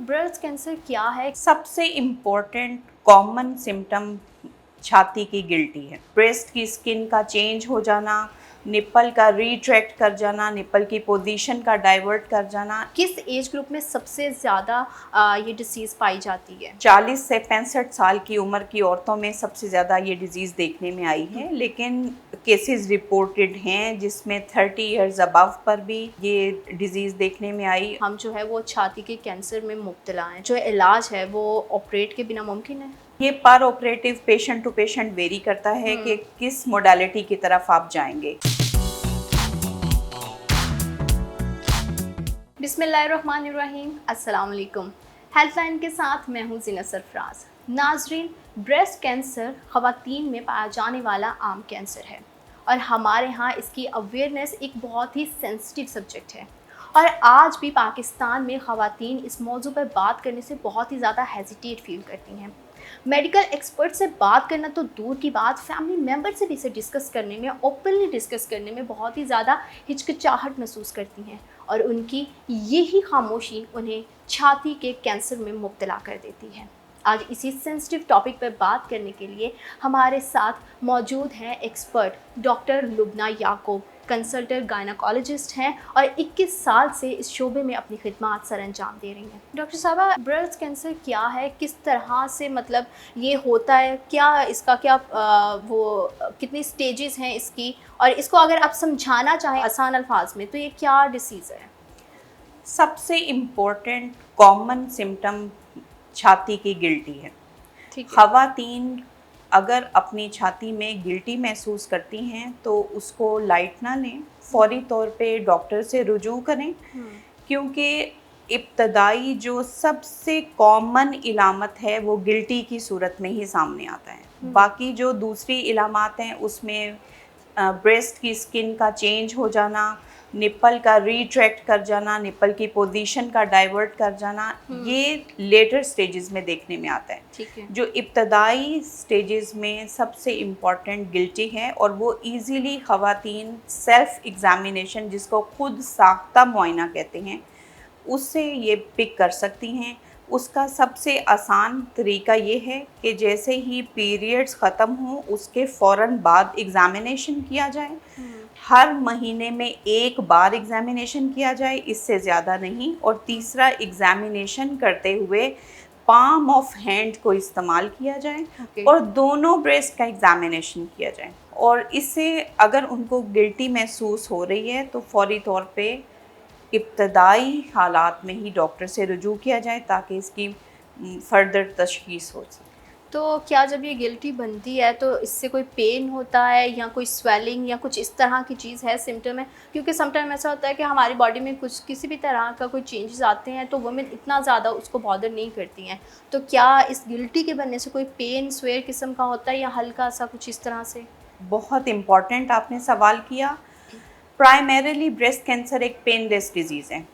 Breast cancer क्या है? सबसे इम्पोर्टेंट कॉमन सिम्टम छाती की गिल्टी है। ब्रेस्ट की स्किन का चेंज हो जाना, निप्पल का रिट्रैक्ट कर जाना, निप्पल की पोजीशन का डाइवर्ट कर जाना। किस एज ग्रुप में सबसे ज़्यादा ये डिसीज़ पाई जाती है? 40 से 65 साल की उम्र की औरतों में सबसे ज़्यादा ये डिज़ीज़ देखने में आई है, लेकिन केसेस रिपोर्टेड हैं जिसमें 30 इयर्स अबव पर भी ये डिज़ीज़ देखने में आई। हम जो है वो छाती के कैंसर में मुब्तला हैं, जो इलाज है वो ऑपरेट के बिना मुमकिन है? ये पर operative patient to patient vary करता है कि किस मोडालिटी की तरफ आप जाएंगे। बिस्मिल्लाहिर्रहमानिर्रहीम, अस्सलाम वालेकुम। हेल्पलाइन के साथ मैं हूँ ज़ीनत सरफराज। नाजरीन, ब्रेस्ट कैंसर ख़वातीन में पाया जाने वाला आम कैंसर है और हमारे यहाँ इसकी अवेयरनेस एक बहुत ही सेंसिटिव सब्जेक्ट है और आज भी पाकिस्तान में ख़वातीन इस मौजू पर बात करने से बहुत ही ज़्यादा हेजिटेट फील करती हैं। मेडिकल एक्सपर्ट से बात करना तो दूर की बात, फैमिली मेम्बर से भी इसे डिस्कस करने में, ओपनली डिस्कस करने में बहुत ही ज़्यादा हिचकिचाहट महसूस करती हैं और उनकी यही खामोशी उन्हें छाती के कैंसर में मुब्तला कर देती है। आज इसी सेंसिटिव टॉपिक पर बात करने के लिए हमारे साथ मौजूद हैं एक्सपर्ट डॉक्टर लुबना याकूब, कंसल्टेंट गायनाकोलॉजिस्ट हैं और 21 साल से इस शोबे में अपनी खिदमात सर अंजाम दे रही हैं। डॉक्टर साहबा, ब्रेस्ट कैंसर क्या है, किस तरह से मतलब ये होता है, क्या इसका कितनी स्टेजेस हैं इसकी, और इसको अगर आप समझाना चाहें आसान अल्फाज में तो ये क्या डिसीज़ है? सबसे इम्पोर्टेंट कॉमन सिम्टम छाती की गिल्टी है। ठीक है। ख़वातीन अगर अपनी छाती में गिल्टी महसूस करती हैं तो उसको लाइट ना लें, फौरी तौर पे डॉक्टर से रुजू करें, क्योंकि इब्तदाई जो सबसे कॉमन इलामत है वो गिल्टी की सूरत में ही सामने आता है। बाकी जो दूसरी इलामात हैं उसमें ब्रेस्ट की स्किन का चेंज हो जाना, निप्पल का रिट्रैक्ट कर जाना, निप्पल की पोजीशन का डाइवर्ट कर जाना, ये लेटर स्टेजेस में देखने में आता है। ठीक है। जो इब्तदाई स्टेजेस में सबसे इम्पॉर्टेंट गिल्टी है और वो इजीली ख़वातीन सेल्फ एग्ज़ामिनेशन, जिसको खुद साख्ता मुआयना कहते हैं, उससे ये पिक कर सकती हैं। उसका सबसे आसान तरीका ये है कि जैसे ही पीरियड्स ख़त्म हों उसके फ़ौरन बाद एग्ज़ामिनेशन किया जाए। हर महीने में एक बार एग्ज़ामिनेशन किया जाए, इससे ज़्यादा नहीं। और तीसरा, एग्ज़ामिनेशन करते हुए पाम ऑफ हैंड को इस्तेमाल किया जाए और दोनों ब्रेस्ट का एग्ज़ामिनेशन किया जाए। और इससे अगर उनको गिल्टी महसूस हो रही है तो फौरी तौर पे इब्तदाई हालात में ही डॉक्टर से रुजू किया जाए ताकि इसकी फर्दर तशख़ीस हो सके। तो क्या जब ये गिल्टी बनती है तो इससे कोई पेन होता है या कोई स्वेलिंग या कुछ इस तरह की चीज़ है, सिम्टम है? क्योंकि समटाइम ऐसा होता है कि हमारी बॉडी में कुछ किसी भी तरह का कोई चेंजेस आते हैं तो वुमेन इतना ज़्यादा उसको बॉदर नहीं करती हैं। तो क्या इस गिल्टी के बनने से कोई पेन स्वेयर किस्म का होता है या हल्का सा कुछ इस तरह से? बहुत इम्पॉर्टेंट आपने सवाल किया। प्राइमरीली ब्रेस्ट कैंसर एक पेनलेस डिजीज़ है।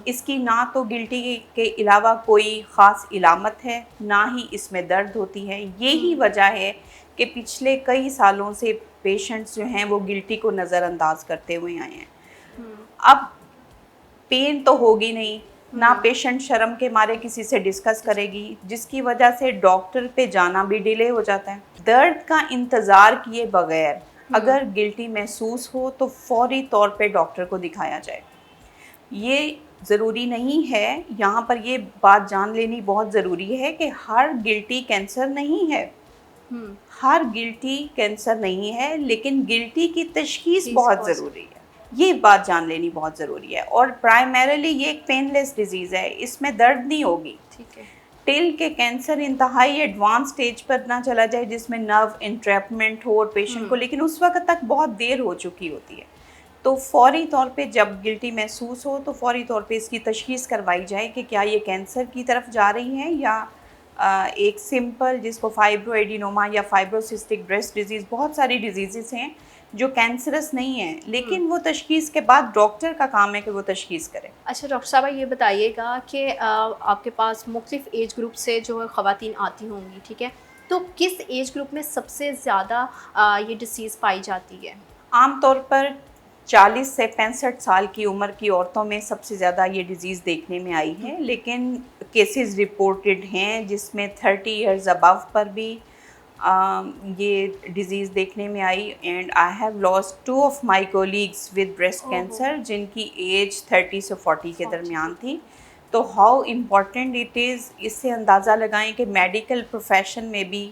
इसकी ना तो गिल्टी के अलावा कोई ख़ास इलामत है, ना ही इसमें दर्द होती है। यही वजह है कि पिछले कई सालों से पेशेंट्स जो हैं वो गिल्टी को नज़रअंदाज करते हुए आए हैं। अब पेन तो होगी नहीं, ना पेशेंट शर्म के मारे किसी से डिस्कस करेगी, जिसकी वजह से डॉक्टर पे जाना भी डिले हो जाता है। दर्द का इंतज़ार किए बगैर अगर गिल्टी महसूस हो तो फौरी तौर पे डॉक्टर को दिखाया जाए। ये ज़रूरी नहीं है, यहाँ पर ये बात जान लेनी बहुत ज़रूरी है कि हर गिल्टी कैंसर नहीं है। हर गिल्टी कैंसर नहीं है, लेकिन गिल्टी की तशख़ीस बहुत ज़रूरी है। ये बात जान लेनी बहुत ज़रूरी है। और प्राइमरीली ये एक पेनलेस डिजीज़ है, इसमें दर्द नहीं होगी। ठीक है। टिल के कैंसर इंतहाई एडवांस स्टेज पर ना चला जाए जिसमें नर्व इंट्रैपमेंट हो और पेशेंट को, लेकिन उस वक्त तक बहुत देर हो चुकी होती है। तो फौरी तौर पे जब गिल्टी महसूस हो तो फौरी तौर पे इसकी तशख़ीस करवाई जाए कि क्या ये कैंसर की तरफ जा रही है या एक सिंपल, जिसको फाइब्रोएडिनोमा या फाइब्रोसिस्टिक ब्रेस्ट डिजीज़, बहुत सारी डिजीज़ हैं जो कैंसरस नहीं है, लेकिन वो तशख़ीस के बाद डॉक्टर का काम है कि वो तशख़ीस करे। अच्छा डॉक्टर साहब, ये बताइएगा कि आपके पास मुख्तलिफ़ एज ग्रुप से जो है ख़वातीन आती होंगी, ठीक है? तो किस एज ग्रुप में सबसे ज़्यादा ये डिसीज़ पाई जाती है? आम तौर पर 40 से 65 साल की उम्र की औरतों में सबसे ज़्यादा ये डिज़ीज़ देखने में आई है, लेकिन केसेस रिपोर्टेड हैं जिसमें 30 इयर्स अबव पर भी ये डिज़ीज़ देखने में आई। And I have lost 2 of my colleagues with breast cancer जिनकी एज 30 से 40 के दरमियान थी। तो हाउ इम्पॉर्टेंट इट इज़, इससे अंदाज़ा लगाएं कि मेडिकल प्रोफेशन में भी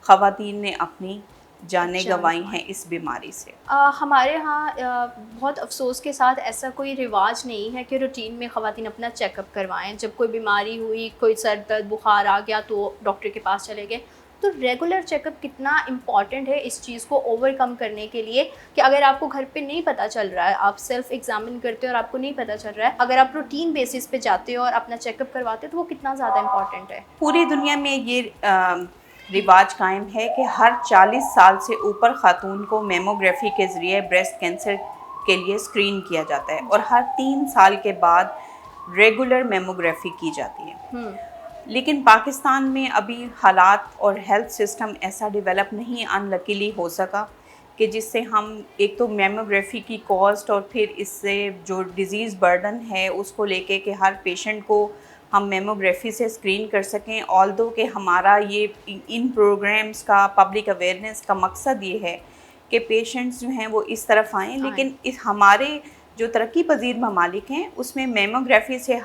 ख़वातीन ने अपनी जानें गंवाई हैं इस बीमारी से। हमारे यहाँ बहुत अफसोस के साथ ऐसा कोई रिवाज नहीं है कि रूटीन में ख़वातीन अपना चेकअप करवाएं। जब कोई बीमारी हुई, कोई सर दर्द बुखार आ गया तो डॉक्टर के पास चले गए। तो रेगुलर चेकअप कितना इम्पॉर्टेंट है इस चीज़ को ओवरकम करने के लिए, कि अगर आपको घर पे नहीं पता चल रहा है, आप सेल्फ एग्जामिन करते हो और आपको नहीं पता चल रहा है, अगर आप रूटीन बेसिस पे जाते हो और अपना चेकअप करवाते हो तो वो कितना ज़्यादा इम्पॉर्टेंट है। पूरी दुनिया में ये रिवाज कायम है कि हर 40 साल से ऊपर खातून को मेमोग्राफी के ज़रिए ब्रेस्ट कैंसर के लिए स्क्रीन किया जाता है और हर 3 साल के बाद रेगुलर मेमोग्राफी की जाती है। लेकिन पाकिस्तान में अभी हालात और हेल्थ सिस्टम ऐसा डेवलप नहीं अनलकीली हो सका कि जिससे हम एक तो मेमोग्राफी की कॉस्ट और फिर इससे जो डिज़ीज़ बर्डन है उसको लेके कि हर पेशेंट को हम मेमोग्राफी से स्क्रीन कर सकें। ऑल्दो कि हमारा ये इन प्रोग्राम्स का पब्लिक अवेयरनेस का मकसद ये है कि पेशेंट्स जो हैं वो इस तरफ आएँ, लेकिन इस हमारे जो तरक्की पजीर ममालिक हैं उसमें मेमोग्राफी से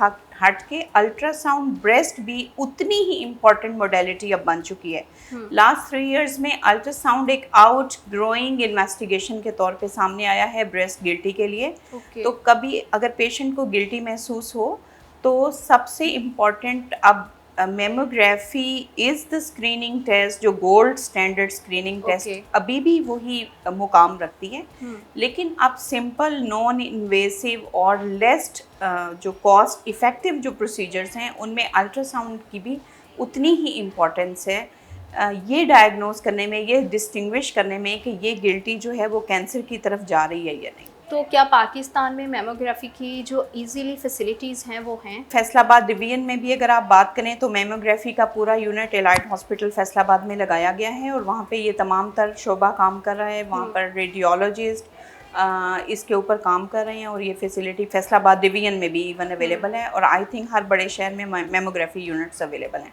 हट के अल्ट्रासाउंड ब्रेस्ट भी उतनी ही इम्पॉर्टेंट मोडेलिटी अब बन चुकी है। लास्ट 3 इयर्स में अल्ट्रासाउंड एक आउट ग्रोइंग इन्वेस्टिगेशन के तौर पे सामने आया है ब्रेस्ट गिल्टी के लिए। तो कभी अगर पेशेंट को गिल्टी महसूस हो तो सबसे इम्पॉर्टेंट अब mammography is the screening test, जो गोल्ड स्टैंडर्ड स्क्रीनिंग टेस्ट अभी भी वही मुकाम रखती है। लेकिन अब सिंपल नॉन इन्वेसिव और लेस्ट जो कॉस्ट इफ़ेक्टिव जो प्रोसीजर्स हैं उनमें अल्ट्रासाउंड की भी उतनी ही इम्पॉर्टेंस है ये डायग्नोज करने में, ये डिस्टिंग्विश करने में कि ये गिल्टी जो है वो कैंसर की तरफ जा रही है या नहीं। तो क्या पाकिस्तान में मेमोग्राफी की जो इजीली फैसिलिटीज़ हैं वो हैं? फैसलाबाद डिवीजन में भी अगर आप बात करें तो मेमोग्राफी का पूरा यूनिट एलाइट हॉस्पिटल फैसलाबाद में लगाया गया है और वहाँ पे ये तमाम तर शोबा काम कर रहा है। वहाँ पर रेडियोलॉजिस्ट इसके ऊपर काम कर रहे हैं और ये फैसिलिटी फैसलाबाद डिवीजन में भी इवन अवेलेबल है और आई थिंक हर बड़े शहर में मेमोग्राफी यूनिट्स अवेलेबल हैं।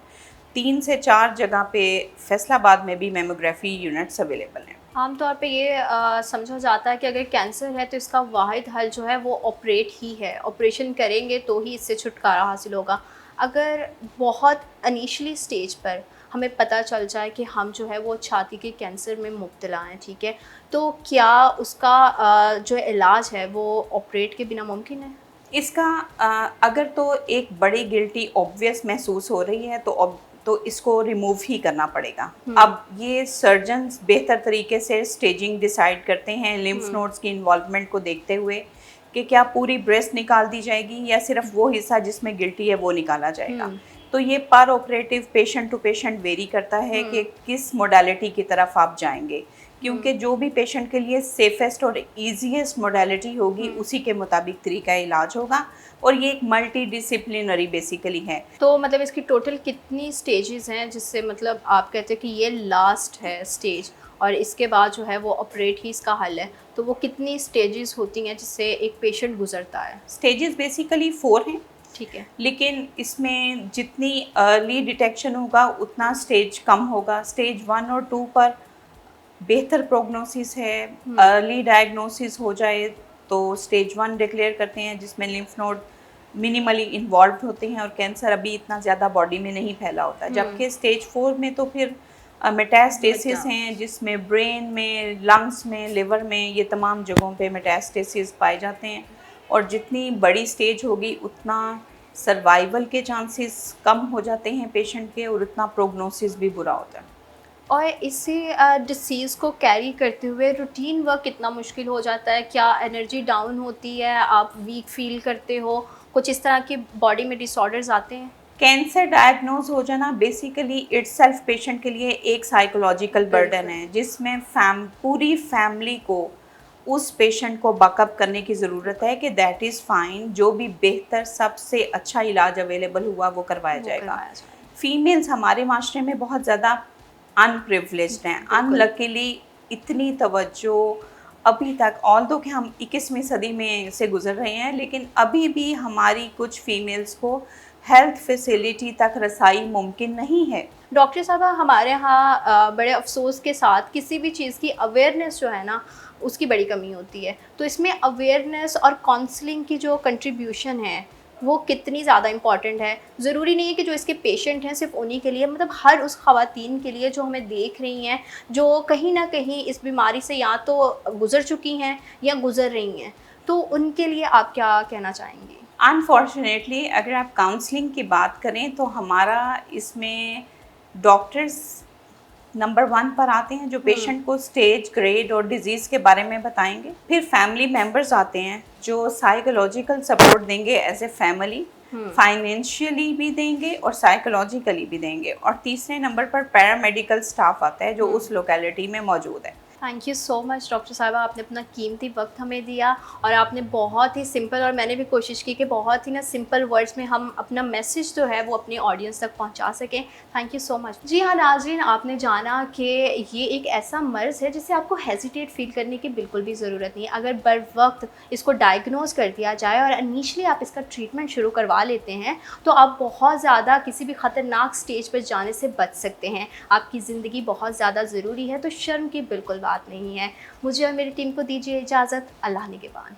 3 से 4 जगह पे फैसलाबाद में भी मेमोग्राफी यूनिट्स अवेलेबल हैं। आमतौर पे ये समझा जाता है कि अगर कैंसर है तो इसका वाहिद हल जो है वो ऑपरेट ही है, ऑपरेशन करेंगे तो ही इससे छुटकारा हासिल होगा। अगर बहुत इनिशियली स्टेज पर हमें पता चल जाए कि हम जो है वो छाती के कैंसर में मुब्तला हैं, ठीक है, तो क्या उसका जो इलाज है वो ऑपरेट के बिना मुमकिन है? इसका अगर तो एक बड़ी गिल्टी ऑब्वियस महसूस हो रही है तो इसको रिमूव ही करना पड़ेगा। अब ये सर्जन्स बेहतर तरीके से स्टेजिंग डिसाइड करते हैं लिम्फ नोड्स की इन्वॉल्वमेंट को देखते हुए कि क्या पूरी ब्रेस्ट निकाल दी जाएगी या सिर्फ वो हिस्सा जिसमें गिल्टी है वो निकाला जाएगा। तो ये पर operative patient to patient vary करता है कि किस मोडालिटी की तरफ आप जाएंगे, क्योंकि जो भी पेशेंट के लिए सेफेस्ट और ईजीएस्ट मोडालिटी होगी उसी के मुताबिक तरीका इलाज होगा और ये एक मल्टी डिसिप्लिनरी बेसिकली है। तो मतलब इसकी टोटल कितनी स्टेजेस हैं जिससे मतलब आप कहते हैं कि ये लास्ट है स्टेज और इसके बाद जो है वो ऑपरेट ही इसका हल है, तो वो कितनी स्टेजेस होती हैं जिससे एक पेशेंट गुजरता है? स्टेजेस बेसिकली 4 हैं, ठीक है, लेकिन इसमें जितनी अर्ली डिटेक्शन होगा उतना स्टेज कम होगा। स्टेज 1 और 2 पर बेहतर प्रोग्नोसिस है, अर्ली डायग्नोसिस हो जाए तो स्टेज 1 डिक्लेयर करते हैं जिसमें लिम्फ नोड मिनिमली इन्वॉल्व होते हैं और कैंसर अभी इतना ज़्यादा बॉडी में नहीं फैला होता। जबकि स्टेज 4 में तो फिर मेटास्टेसिस हैं जिसमें ब्रेन में, लंग्स में, लिवर में, ये तमाम जगहों पे मेटास्टेसिस पाए जाते हैं और जितनी बड़ी स्टेज होगी उतना सर्वाइवल के चांसेस कम हो जाते हैं पेशेंट के और उतना प्रोग्नोसिस भी बुरा होता है। और इसी डिसीज़ को कैरी करते हुए रूटीन वर्क कितना मुश्किल हो जाता है? क्या एनर्जी डाउन होती है, आप वीक फील करते हो, कुछ इस तरह की बॉडी में डिसऑर्डर्स आते हैं? कैंसर डायग्नोज हो जाना बेसिकली इटसेल्फ पेशेंट के लिए एक साइकोलॉजिकल बर्डन है जिसमें पूरी फैमिली को उस पेशेंट को बकअप करने की ज़रूरत है कि दैट इज़ फाइन, जो भी बेहतर सबसे अच्छा इलाज अवेलेबल हुआ वो करवाया जाएगा। फीमेल्स हमारे माशरे में बहुत ज़्यादा अनप्रिविलेज्ड हैं, अनलकीली इतनी तवज्जो अभी तक ऑल्दो कि हम 21वीं सदी में से गुजर रहे हैं, लेकिन अभी भी हमारी कुछ फीमेल्स को हेल्थ फैसिलिटी तक रसाई मुमकिन नहीं है। डॉक्टर साहबा, हमारे यहाँ बड़े अफसोस के साथ किसी भी चीज़ की अवेयरनेस जो है ना, उसकी बड़ी कमी होती है। तो इसमें अवेयरनेस और काउंसलिंग की जो कंट्रीब्यूशन है वो कितनी ज़्यादा इम्पॉर्टेंट है। ज़रूरी नहीं है कि जो इसके पेशेंट हैं सिर्फ उन्हीं के लिए, मतलब हर उस ख़वातीन के लिए जो हमें देख रही हैं, जो कहीं ना कहीं इस बीमारी से या तो गुज़र चुकी हैं या गुज़र रही हैं, तो उनके लिए आप क्या कहना चाहेंगी? अनफॉर्चुनेटली अगर आप काउंसलिंग की बात करें तो हमारा इसमें डॉक्टर्स नंबर 1 पर आते हैं, जो पेशेंट को स्टेज, ग्रेड और डिजीज़ के बारे में बताएंगे। फिर फैमिली मेम्बर्स आते हैं जो साइकोलॉजिकल सपोर्ट देंगे एज ए फैमिली, फाइनेंशियली भी देंगे और साइकोलॉजिकली भी देंगे। और तीसरे नंबर पर पैरामेडिकल स्टाफ आता है जो उस लोकेलिटी में मौजूद है। Thank you so much doctor साहिबा, आपने अपना कीमती वक्त हमें दिया और आपने बहुत ही सिंपल, और मैंने भी कोशिश की कि बहुत ही ना सिंपल वर्ड्स में हम अपना मैसेज जो है वो अपनी ऑडियंस तक पहुंचा सकें। Thank you so much. जी हाँ नाज़रीन, आपने जाना कि ये एक ऐसा मर्ज़ है जिसे आपको हेजिटेट फील करने की बिल्कुल भी ज़रूरत नहीं है। अगर बर वक्त इसको डायग्नोज कर दिया जाए और इनिशियली आप इसका ट्रीटमेंट शुरू करवा लेते हैं तो आप बहुत ज़्यादा किसी भी ख़तरनाक स्टेज पर जाने से बच सकते हैं। आपकी ज़िंदगी बहुत ज़्यादा ज़रूरी है, तो शर्म की बिल्कुल बात नहीं है। मुझे और मेरी टीम को दीजिए इजाज़त। अल्लाह निगहबान।